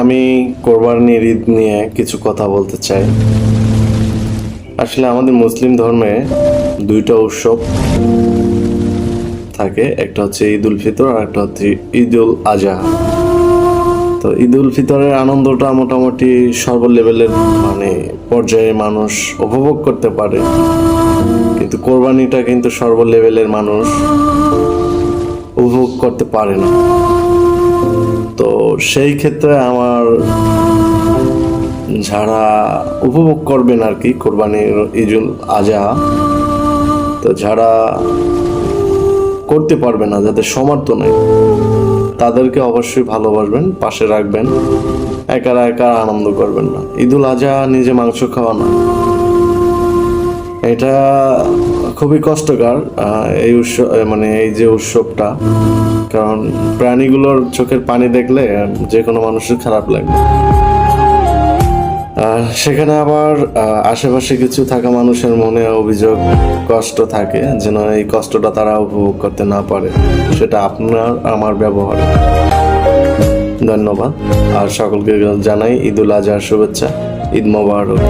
আমি কোরবানির ঈদ নিয়ে কিছু কথা বলতে চাই। আসলে আমাদের মুসলিম ধর্মে দুইটা উৎসব থাকে, একটা হচ্ছে ঈদ উল ফিতর আর একটা হচ্ছে ঈদ উল আজহা। তো ঈদ উল ফিতরের আনন্দটা মোটামুটি সর্ব লেভেলের পর্যায়ে মানুষ উপভোগ করতে পারে, কিন্তু কোরবানিটা কিন্তু সর্ব লেভেলের মানুষ উপভোগ করতে পারে না। তো সেই ক্ষেত্রে আমার যারা উপভোগ করবেন আর কি কোরবানির ঈদুল আজহা, তো যারা করতে পারবে না, যাদের সামর্থ্য নেই, তাদেরকে অবশ্যই ভালোবাসবেন, পাশে রাখবেন, একা একা আনন্দ করবেন না। ঈদুল আজহা নিজে মাংস খাওয়া না, এটা খুবই কষ্টকর এই উৎসব, এই যে উৎসবটা, কারণ প্রাণীগুলোর চোখের পানি দেখলে যে কোনো মানুষের খারাপ লাগবে। সেখানে আবার আশেপাশে কিছু থাকা মানুষের মনে অভিযোগ, কষ্ট থাকে, যেন এই কষ্টটা তারা উপভোগ করতে না পারে, সেটা আপনার আমার ব্যবহার। ধন্যবাদ, আর সকলকে জানাই ঈদুল আজহার শুভেচ্ছা। ঈদ মোবারক।